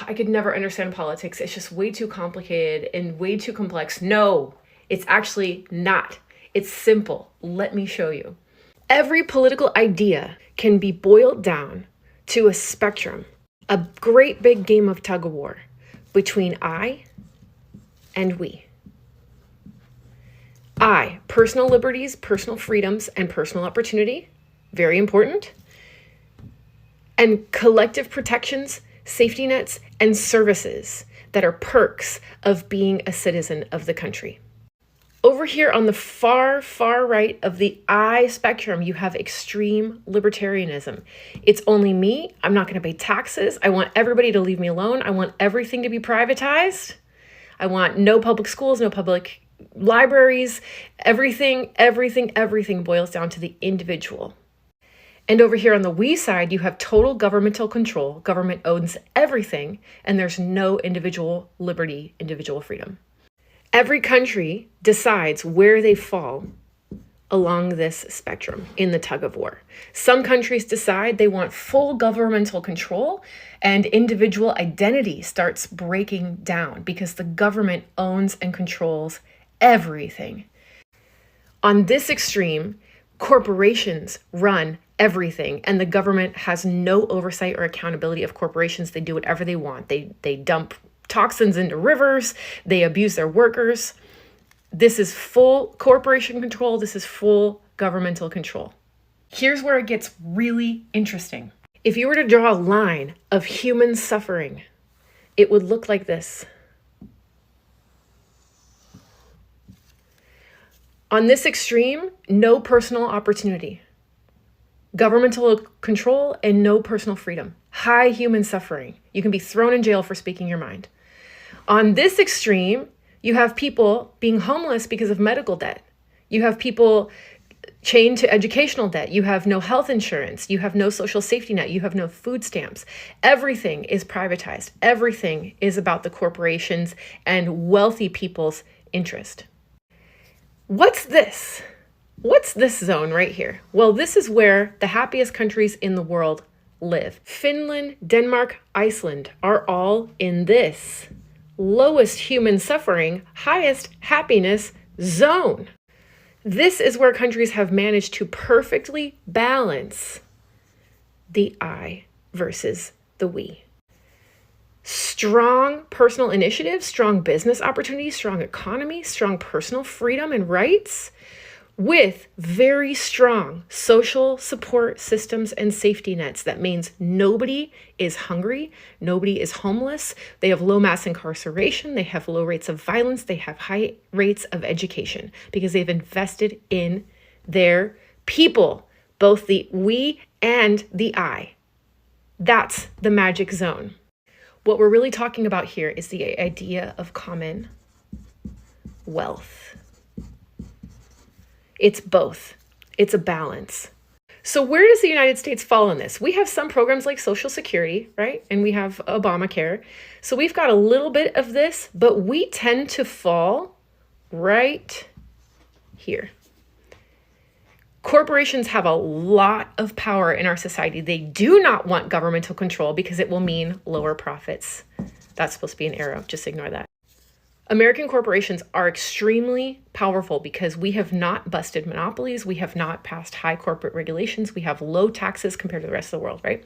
I could never understand politics. It's just way too complicated and way too complex. No, it's actually not. It's simple. Let me show you. Every political idea can be boiled down to a spectrum, a great big game of tug of war between I and we. I, personal liberties, personal freedoms, and personal opportunity, very important. And collective protections, safety nets, and services that are perks of being a citizen of the country. Over here on the far, far right of the I spectrum, you have extreme libertarianism. It's only me. I'm not going to pay taxes. I want everybody to leave me alone. I want everything to be privatized. I want no public schools, no public libraries. Everything boils down to the individual. And over here on the we side, you have total governmental control. Government owns everything, and there's no individual liberty, individual freedom. Every country decides where they fall along this spectrum in the tug of war. Some countries decide they want full governmental control, and individual identity starts breaking down because the government owns and controls everything. On this extreme, corporations run everything, and the government has no oversight or accountability of corporations. They do whatever they want. They dump toxins into rivers. They abuse their workers. This is full corporation control. This is full governmental control. Here's where it gets really interesting. If you were to draw a line of human suffering, it would look like this. On this extreme, no personal opportunity, governmental control, and no personal freedom. High human suffering. You can be thrown in jail for speaking your mind. On this extreme, you have people being homeless because of medical debt. You have people chained to educational debt. You have no health insurance. You have no social safety net. You have no food stamps. Everything is privatized. Everything is about the corporations and wealthy people's interest. What's this? What's this zone right here? Well, this is where the happiest countries in the world live. Finland, Denmark, Iceland are all in this lowest human suffering, highest happiness zone. This is where countries have managed to perfectly balance the I versus the we. Strong personal initiative, strong business opportunities, strong economy, strong personal freedom and rights, with very strong social support systems and safety nets. That means nobody is hungry, nobody is homeless, they have low mass incarceration, they have low rates of violence, they have high rates of education because they've invested in their people, both the we and the I. That's the magic zone. What we're really talking about here is the idea of common wealth. It's both. It's a balance. So where does the United States fall in this? We have some programs like Social Security, right? And we have Obamacare. So we've got a little bit of this, but we tend to fall right here. Corporations have a lot of power in our society. They do not want governmental control because it will mean lower profits. That's supposed to be an arrow. Just ignore that. American corporations are extremely powerful because we have not busted monopolies. We have not passed high corporate regulations. We have low taxes compared to the rest of the world, right?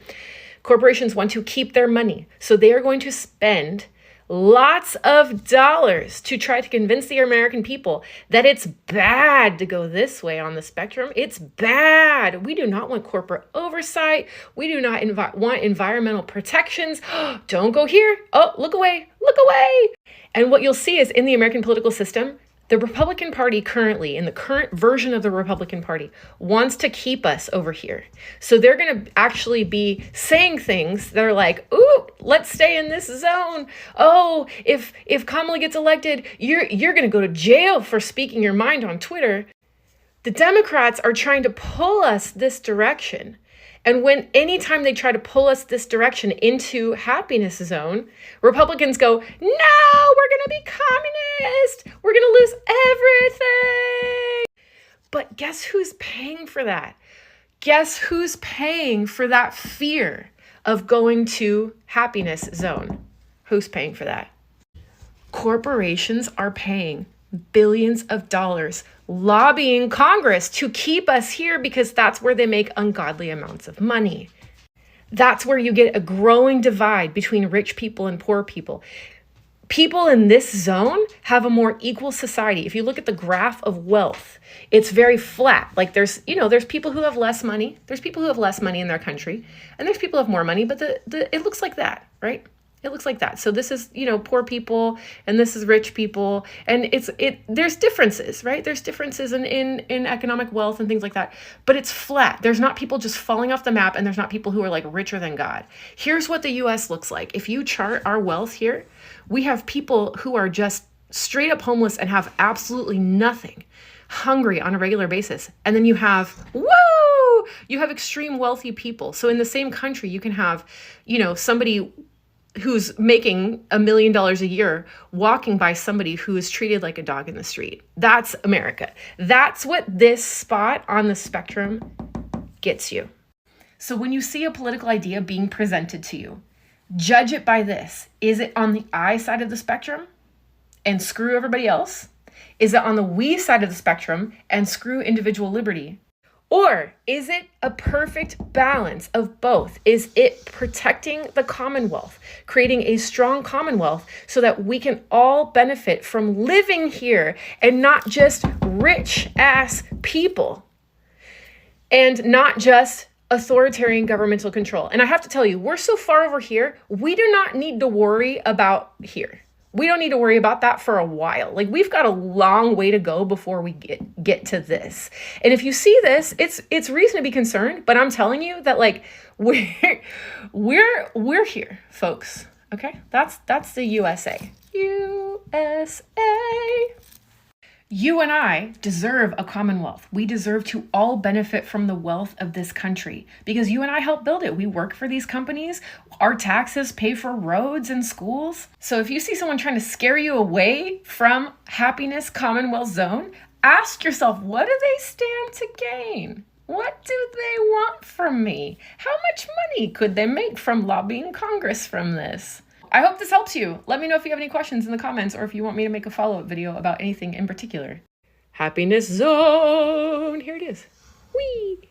Corporations want to keep their money. So they are going to spend lots of dollars to try to convince the American people that it's bad to go this way on the spectrum. It's bad. We do not want corporate oversight. We do not want environmental protections. Don't go here. Oh, look away. Look away. And what you'll see is in the American political system, the Republican Party currently, in the current version of the Republican Party, wants to keep us over here. So they're going to actually be saying things that are like, ooh, let's stay in this zone. Oh, if Kamala gets elected, you're going to go to jail for speaking your mind on Twitter. The Democrats are trying to pull us this direction. And anytime they try to pull us this direction into happiness zone, Republicans go, no, we're going to be communist. We're going to lose everything. But guess who's paying for that? Guess who's paying for that fear of going to happiness zone. Who's paying for that? Corporations are paying billions of dollars lobbying Congress to keep us here because that's where they make ungodly amounts of money. That's where you get a growing divide between rich people and poor people. People in this zone have a more equal society. If you look at the graph of wealth, it's very flat. Like there's people who have less money. There's people who have less money in their country, and there's people who have more money, but it looks like that, right? It looks like that. So this is, poor people and this is rich people. And there's differences, right? There's differences in economic wealth and things like that, but it's flat. There's not people just falling off the map, and there's not people who are like richer than God. Here's what the US looks like. If you chart our wealth here, we have people who are just straight up homeless and have absolutely nothing, hungry on a regular basis. And then you have extreme wealthy people. So in the same country, you can have, somebody who's making $1 million a year walking by somebody who is treated like a dog in the street. That's America. That's what this spot on the spectrum gets you. So when you see a political idea being presented to you, judge it by this. Is it on the I side of the spectrum and screw everybody else? Is it on the we side of the spectrum and screw individual liberty? Or is it a perfect balance of both? Is it protecting the Commonwealth, creating a strong Commonwealth so that we can all benefit from living here and not just rich ass people and not just authoritarian governmental control? And I have to tell you, we're so far over here, we do not need to worry about here. We don't need to worry about that for a while. Like we've got a long way to go before we get to this. And if you see this, it's reason to be concerned, but I'm telling you that like we're here, folks. Okay? That's the USA. USA. You and I deserve a Commonwealth. We deserve to all benefit from the wealth of this country because you and I help build it. We work for these companies. Our taxes pay for roads and schools. So if you see someone trying to scare you away from happiness Commonwealth zone, ask yourself, what do they stand to gain? What do they want from me? How much money could they make from lobbying Congress from this? I hope this helps you. Let me know if you have any questions in the comments or if you want me to make a follow-up video about anything in particular. Happiness zone. Here it is. Whee!